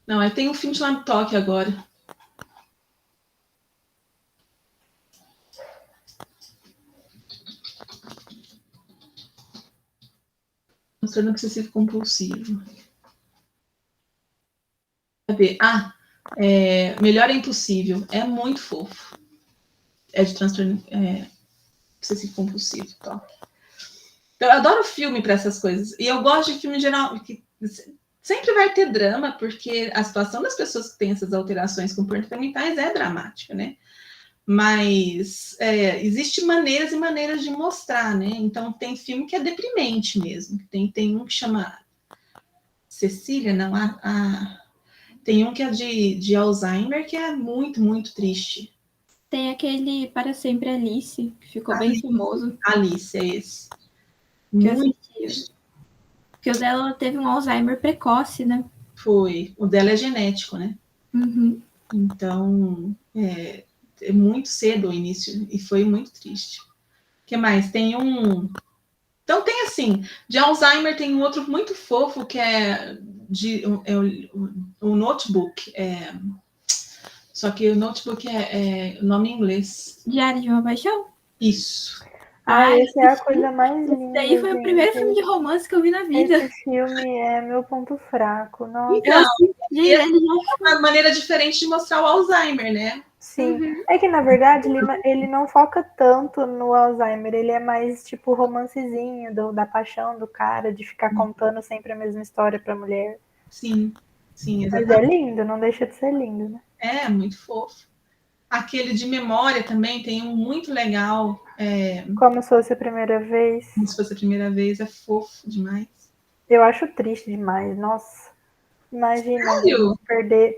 Não, tem um filme chamado Toque agora. Transtorno obsessivo compulsivo. Cadê? Melhor é Impossível. É muito fofo. É de transtorno obsessivo compulsivo. Toque. Eu adoro filme para essas coisas. E eu gosto de filme em geral que sempre vai ter drama, porque a situação das pessoas que têm essas alterações comportamentais é dramática, né? Mas existem maneiras e maneiras de mostrar, né? Então, tem filme que é deprimente mesmo. Tem um que chama Cecília, não? Tem um que é de Alzheimer, que é muito, muito triste. Tem aquele Para Sempre Alice, que ficou bem famoso. Alice, é esse. Que eu assisti. Porque o dela teve um Alzheimer precoce, né? Foi. O dela é genético, né? Uhum. Então, muito cedo o início, e foi muito triste. O que mais? Tem um... Então tem assim, de Alzheimer tem um outro muito fofo, que é o Notebook. Só que o Notebook é o nome em inglês. Diário de uma Paixão? Isso. Ai, essa é a esse coisa mais Esse linda, daí foi o primeiro filme gente. de romance que eu vi na vida. Esse filme é meu ponto fraco. Nossa, Eu assisti ele já. Uma maneira diferente de mostrar o Alzheimer, né? sim. É que, na verdade, ele não foca tanto no Alzheimer. Ele é mais, tipo, romancezinho da paixão do cara, de ficar contando sempre a mesma história pra mulher. Sim, sim, Mas exatamente. é lindo, não deixa de ser lindo, né? É, muito fofo. Aquele de memória também tem um muito legal. Como se fosse a primeira vez. Como se fosse a primeira vez, é fofo demais. Eu acho triste demais, nossa. Imagina, Sério?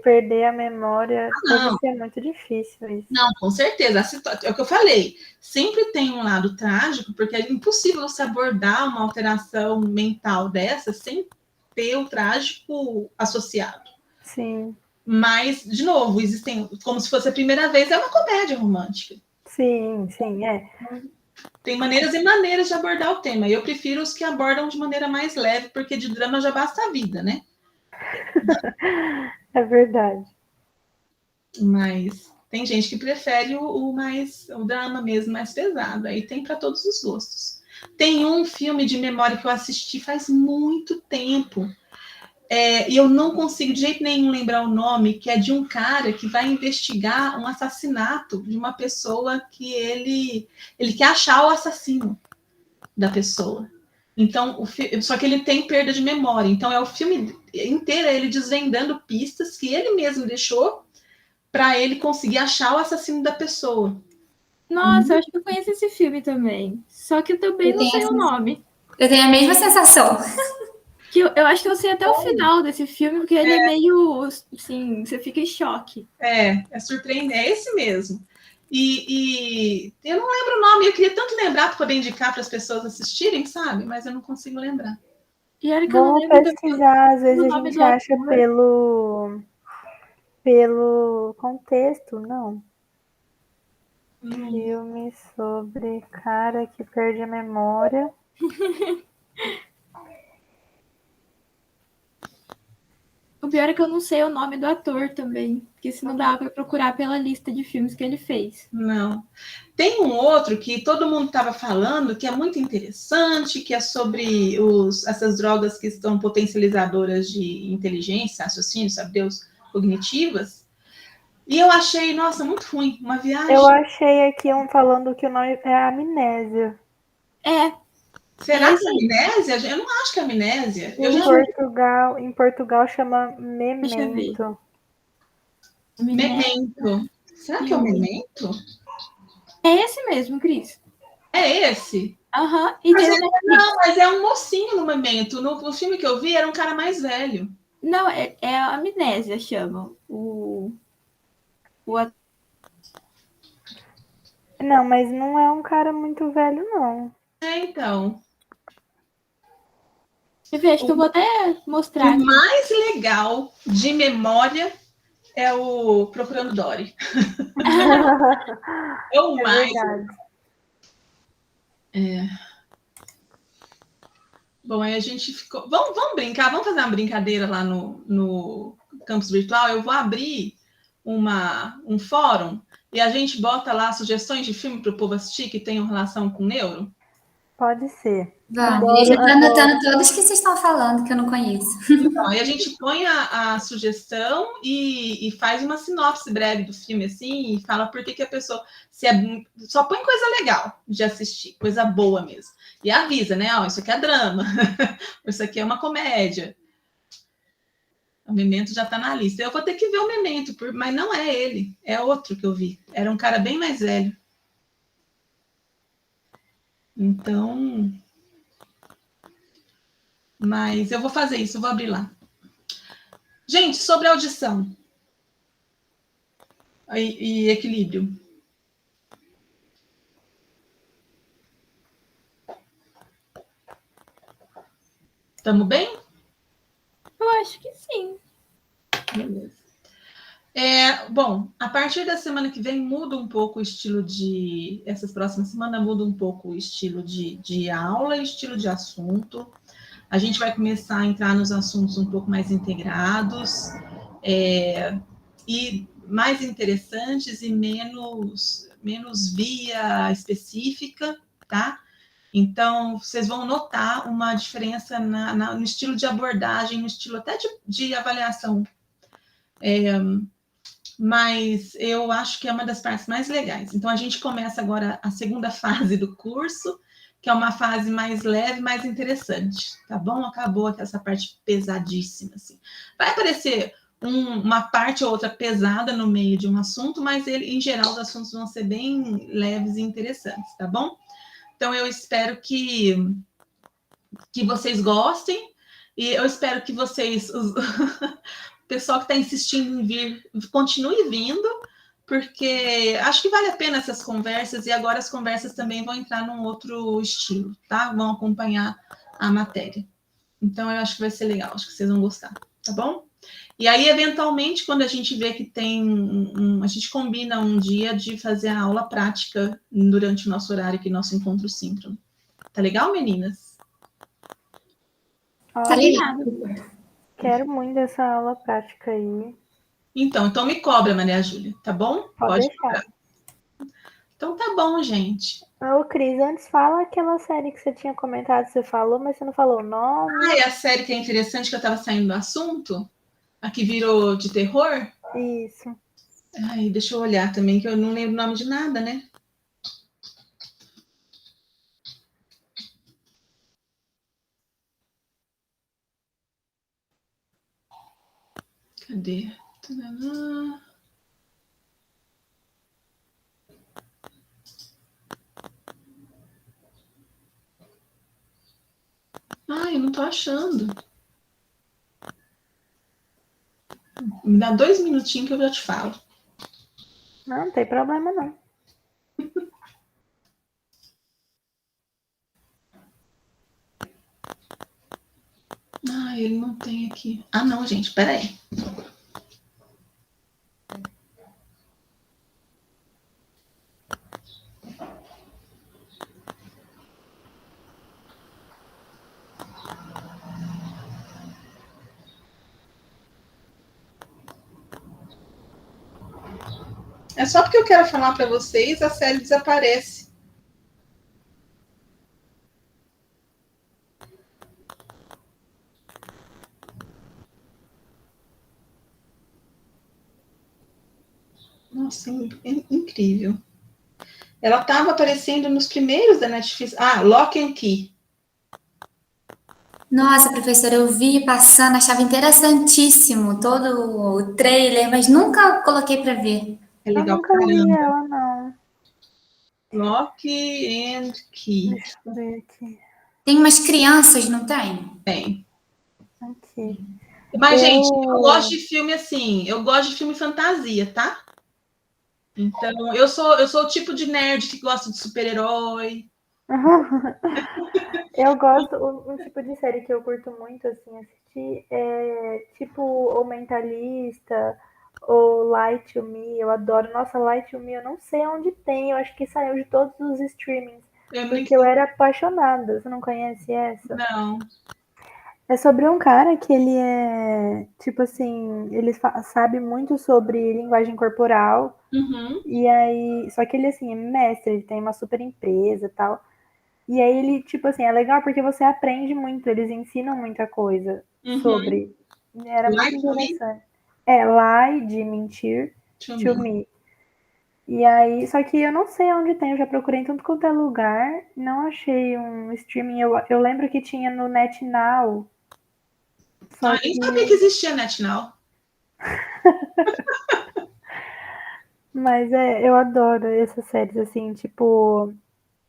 perder a memória. Não. Deve ser muito difícil isso. Não, com certeza. É o que eu falei. Sempre tem um lado trágico, porque é impossível você abordar uma alteração mental dessa sem ter o trágico associado. Sim, Mas, de novo, existem, como se fosse a primeira vez, é uma comédia romântica. sim, Tem maneiras e maneiras de abordar o tema. Eu prefiro os que abordam de maneira mais leve, porque de drama já basta a vida, né? é verdade. Mas tem gente que prefere o drama mesmo, mais pesado. Aí tem para todos os gostos. Tem um filme de memória que eu assisti faz muito tempo. E eu não consigo de jeito nenhum lembrar o nome, que é de um cara que vai investigar um assassinato de uma pessoa que ele quer achar o assassino da pessoa. Então, só que ele tem perda de memória. Então, é o filme inteiro ele desvendando pistas que ele mesmo deixou para ele conseguir achar o assassino da pessoa. Nossa, eu acho que eu conheço esse filme também. Só que eu também não sei o nome. Eu tenho a mesma sensação. Que eu acho que eu sei até o final desse filme, porque ele é meio, assim, você fica em choque. É surpreendente, é esse mesmo. E eu não lembro o nome, eu queria tanto lembrar para poder indicar para as pessoas assistirem, sabe? Mas eu não consigo lembrar. E era que eu não Vamos lembro pesquisar, às vezes do a nome gente do acha ator. pelo contexto, não. Hum. Filme sobre cara que perde a memória. O pior é que eu não sei o nome do ator também, porque senão dava para procurar pela lista de filmes que ele fez. Não. Tem um outro que todo mundo estava falando, que é muito interessante, que é sobre essas drogas que estão potencializadoras de inteligência, raciocínio, sabe Deus, cognitivas. E eu achei, nossa, muito ruim. Uma viagem. Eu achei aqui um falando que o nome é Amnésia. Será que é sim. amnésia? Eu não acho que é amnésia. Em Portugal chama Deixa eu ver. Memento. Memento. Será que é o Memento? É esse mesmo, Cris. É esse? Aham. E tem na Netflix. Não, mas é um mocinho no Memento. No filme que eu vi, era um cara mais velho. Não, é a Amnésia, chama. Não, mas não é um cara muito velho, não. Então. Acho que eu vou até mostrar O aqui. mais legal de memória é o Procurando Dory. É o mais. Verdade. Bom, aí a gente ficou. Vamos brincar, vamos fazer uma brincadeira lá no campus virtual. Eu vou abrir um fórum e a gente bota lá sugestões de filme para o povo assistir que tenham relação com neuro. Pode ser. Vamos, eu já estou anotando todos que vocês estão falando, que eu não conheço. Então, aí a gente põe a sugestão e faz uma sinopse breve do filme, assim, e fala por que a pessoa só põe coisa legal de assistir, coisa boa mesmo. E avisa, né? Ó, isso aqui é drama, isso aqui é uma comédia. O Memento já está na lista. Eu vou ter que ver o Memento, mas não é ele, é outro que eu vi. Era um cara bem mais velho. Então... Mas eu vou fazer isso, eu vou abrir lá. Gente, sobre audição e equilíbrio. Estamos bem? Eu acho que sim. Beleza. Bom, a partir da semana que vem muda um pouco o estilo de. Essas próximas semanas muda um pouco o estilo de aula e estilo de assunto. A gente vai começar a entrar nos assuntos um pouco mais integrados e mais interessantes e menos via específica, tá? Então, vocês vão notar uma diferença no estilo de abordagem, no estilo até de avaliação. Mas eu acho que é uma das partes mais legais. Então, a gente começa agora a segunda fase do curso, que é uma fase mais leve, mais interessante, tá bom? Acabou essa parte pesadíssima, assim. Vai aparecer uma parte ou outra pesada no meio de um assunto, mas em geral os assuntos vão ser bem leves e interessantes, tá bom? Então eu espero que vocês gostem e eu espero que vocês, o pessoal que está insistindo em vir, continue vindo, porque acho que vale a pena essas conversas, e agora as conversas também vão entrar num outro estilo, tá? Vão acompanhar a matéria. Então, eu acho que vai ser legal, acho que vocês vão gostar, tá bom? E aí, eventualmente, quando a gente vê que tem a gente combina um dia de fazer a aula prática durante o nosso horário aqui, nosso encontro síncrono. Tá legal, meninas? Tá ligado? Quero muito essa aula prática aí. Então me cobra, Maria Júlia, tá bom? Pode deixar. Cobrar. Então tá bom, gente. Ô, Cris, antes fala aquela série que você tinha comentado, você falou, mas você não falou o nome. É a série que é interessante, que eu tava saindo do assunto, a que virou de terror. Isso. Ai, deixa eu olhar também, que eu não lembro o nome de nada, né? Cadê? Ai, eu não tô achando. Me dá 2 minutinhos que eu já te falo. Não tem problema, não. Ah, ele não tem aqui. Ah, não, gente, peraí. É só porque eu quero falar para vocês, a série desaparece. Nossa, incrível. Ela estava aparecendo nos primeiros da Netflix. Ah, Lock and Key. Nossa, professora, eu vi passando, achava interessantíssimo todo o trailer, mas nunca coloquei para ver. É Eu legal nunca vi ela, não. Lock and Key. Deixa eu ver aqui. Tem umas crianças, não tem? Tem. Aqui. Mas, gente, eu gosto de filme assim, eu gosto de filme fantasia, tá? Então, eu sou o tipo de nerd que gosta de super-herói. Eu gosto, um tipo de série que eu curto muito, assim, assistir é tipo O Mentalista ou Lie to Me, eu adoro. Nossa, Lie to Me, eu não sei onde tem, eu acho que saiu de todos os streamings, porque eu era apaixonada. Você não conhece essa? Não. É sobre um cara que ele é, tipo assim, ele sabe muito sobre linguagem corporal, e aí, só que ele, assim, é mestre, ele tem uma super empresa e tal. E aí ele, tipo assim, é legal porque você aprende muito, eles ensinam muita coisa sobre. Era muito interessante. Lie de mentir, to me. E aí, só que eu não sei onde tem, eu já procurei em tudo quanto é lugar, não achei um streaming. Eu lembro que tinha no NetNow. Nem sabia que existia NetNow. Mas eu adoro essas séries, assim, tipo...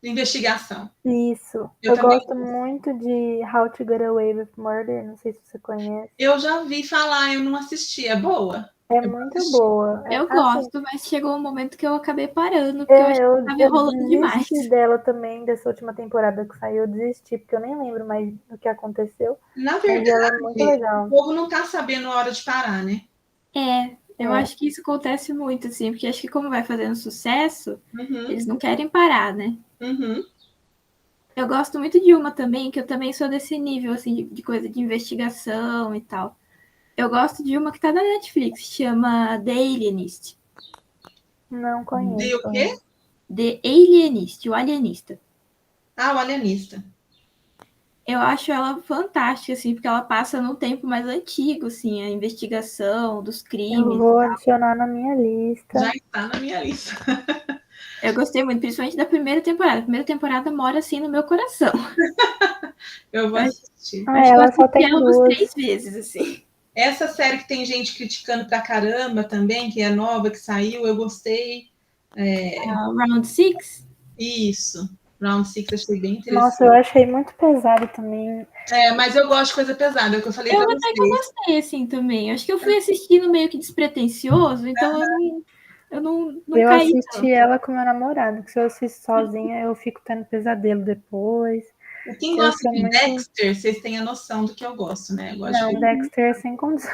Investigação. Isso. Eu gosto muito de How to Get Away with Murder, não sei se você conhece. Eu já vi falar, eu não assisti. É boa? É muito boa. Eu gosto, mas chegou um momento que eu acabei parando, porque eu tava enrolando demais. Eu desisti dela também, dessa última temporada que saiu, eu desisti, porque eu nem lembro mais do que aconteceu. Na verdade, ela é muito legal. O povo não tá sabendo a hora de parar, né? Eu acho que isso acontece muito, assim, porque acho que como vai fazendo sucesso, Uhum, eles não querem parar, né? uhum. Eu gosto muito de uma também, que eu também sou desse nível, assim, de coisa de investigação e tal. Eu gosto de uma que tá na Netflix, chama The Alienist. Não E conheço. o quê? The Alienist, o alienista. Ah, o Alienista. Eu acho ela fantástica, assim, porque ela passa num tempo mais antigo, assim, a investigação dos Eu crimes. vou adicionar na minha lista. Já está na minha lista. Eu gostei muito, principalmente da primeira temporada. A primeira temporada mora, assim, no meu coração. Eu vou Eu assistir. Ah, acho que eu ela só assisti tem ela umas 3 duas. vezes, assim. Essa série que tem gente criticando pra caramba também, que é nova, que saiu, eu gostei. Round 6. Isso. Round Six achei bem Nossa, eu interessante. achei muito pesado também. Mas eu gosto de coisa pesada, é o que eu falei Eu pra até que eu vocês. gostei, assim, também. Acho que eu fui assistindo meio que despretensioso, então eu não Eu caí assisti tanto. ela com meu namorado, que se eu assisto sozinha, eu fico tendo pesadelo depois. E quem Eu gosta sou de muito. Dexter, vocês têm a noção do que eu gosto, né? Eu gosto de Não, ver. Dexter é sem condição.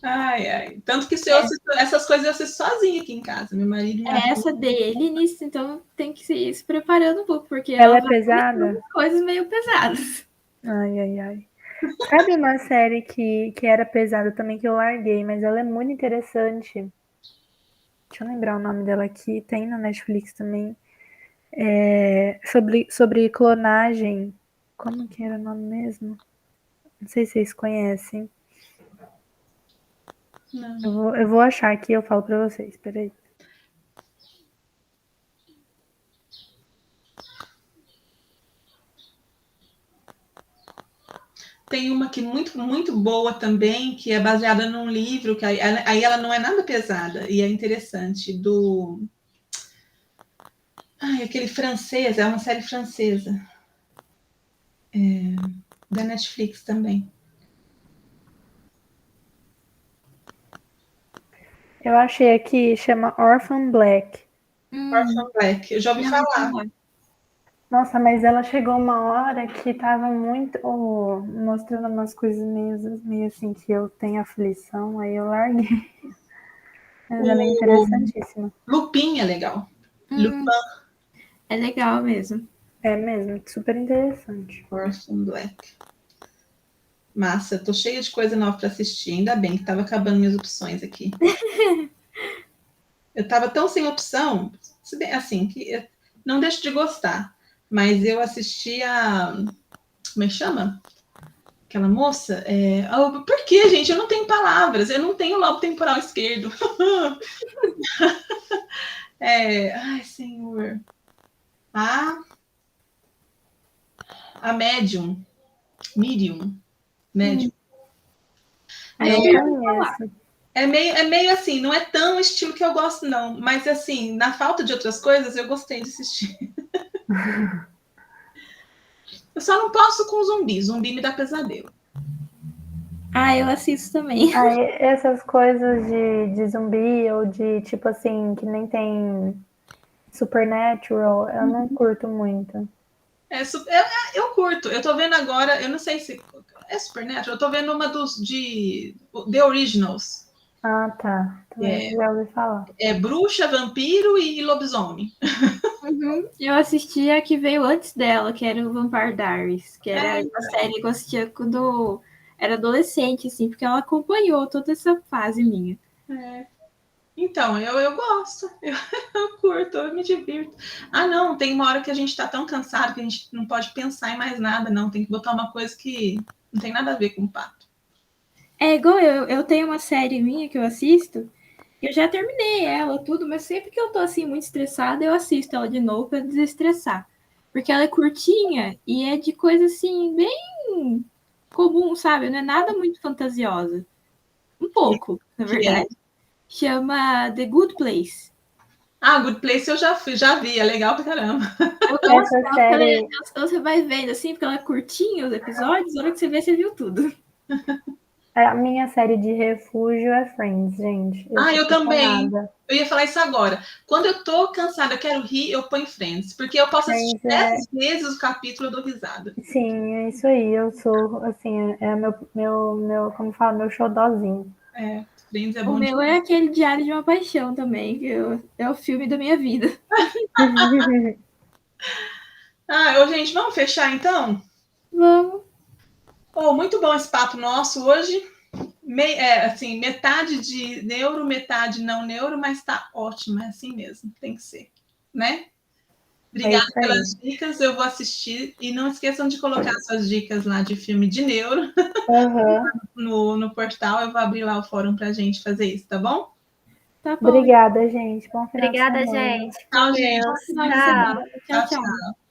Ai, ai. Tanto que se eu assisto, essas coisas eu assisto sozinha aqui em casa. Meu marido e minha É filha. essa dele nisso, então tem que ir se preparando um pouco, porque Ela ela é vai pesada? começando coisas meio pesadas. Ai, ai, ai. Sabe uma série que era pesada também que eu larguei, mas ela é muito interessante. Deixa eu lembrar o nome dela aqui. Tem na Netflix também. É sobre clonagem. Como que era o nome mesmo? Não sei se vocês conhecem. Não. Eu vou achar aqui e eu falo pra vocês. Peraí. Tem uma que muito, muito boa também, que é baseada num livro, que aí ela não é nada pesada, e é interessante, do... Ai, aquele francês, é uma série francesa. Da Netflix também. Eu achei aqui, chama Orphan Black. Orphan Black, eu já ouvi Já ouvi falar. falar. Nossa, mas ela chegou uma hora que tava muito mostrando umas coisas meio assim que eu tenho aflição, aí eu larguei. Mas ela é O interessantíssima. Lupin é legal. Lupin, É legal mesmo. É mesmo, super interessante. Orphan Black. Massa, tô cheia de coisa nova para assistir. Ainda bem que tava acabando minhas opções aqui. Eu tava tão sem opção, assim, que eu não deixo de gostar. Mas eu assisti a. Como é que chama? Aquela moça. Por que, gente? Eu não tenho palavras, eu não tenho lobo temporal esquerdo. Ai, senhor. A Medium. Medium. Medium. Aí Não eu já ouvi falar. conheço. É meio assim, não é tão estilo que eu gosto, não. Mas, assim, na falta de outras coisas, eu gostei de assistir. Eu só não posso com zumbi. Zumbi me dá pesadelo. Ah, eu assisto também. Aí, essas coisas de zumbi ou de tipo assim, que nem tem Supernatural, eu não curto muito. Eu curto. Eu tô vendo agora, eu não sei se é Supernatural. Eu tô vendo uma de The Originals. Ah, tá. Também já ouvi falar. É bruxa, vampiro e lobisomem. Uhum. Eu assisti a que veio antes dela, que era o Vampire Diaries, que era uma série que eu assistia quando era adolescente, assim, porque ela acompanhou toda essa fase minha. Então, eu gosto, eu curto, eu me divirto. Ah, não, tem uma hora que a gente tá tão cansado que a gente não pode pensar em mais nada, não. Tem que botar uma coisa que não tem nada a ver com o pato. É igual eu tenho uma série minha que eu assisto, eu já terminei ela, tudo, mas sempre que eu tô assim muito estressada, eu assisto ela de novo pra desestressar. Porque ela é curtinha e é de coisa assim, bem comum, sabe? Não é nada muito fantasiosa. Um pouco, na Que é. verdade. Chama The Good Place. Ah, Good Place eu já vi, é legal pra caramba. Eu gosto Essa dela, série, você vai vendo assim, porque ela é curtinha os episódios, a hora que você vê, você viu tudo. A minha série de refúgio é Friends, gente. Eu sou também. apaixonada. Eu ia falar isso agora. Quando eu tô cansada, eu quero rir, eu ponho Friends. Porque eu posso assistir Friends 10 vezes o capítulo e eu dou risada. Sim, é isso aí. Eu sou, assim, é como fala, meu xodózinho. Friends é O bom meu demais. é aquele Diário de uma Paixão também, é o filme da minha vida. Gente, vamos fechar então? Vamos. Muito bom esse papo nosso hoje. Assim, metade de neuro, metade não neuro, mas tá ótimo, é assim mesmo, tem que ser, né? Obrigada isso aí. pelas dicas, eu vou assistir. E não esqueçam de colocar suas dicas lá de filme de neuro no portal. Eu vou abrir lá o fórum pra gente fazer isso, tá bom? Tá bom. Obrigada, gente. Bom final de Obrigada, semana. gente. Tchau, Com gente. Deus. Final de Tchau. semana. Tchau, tchau.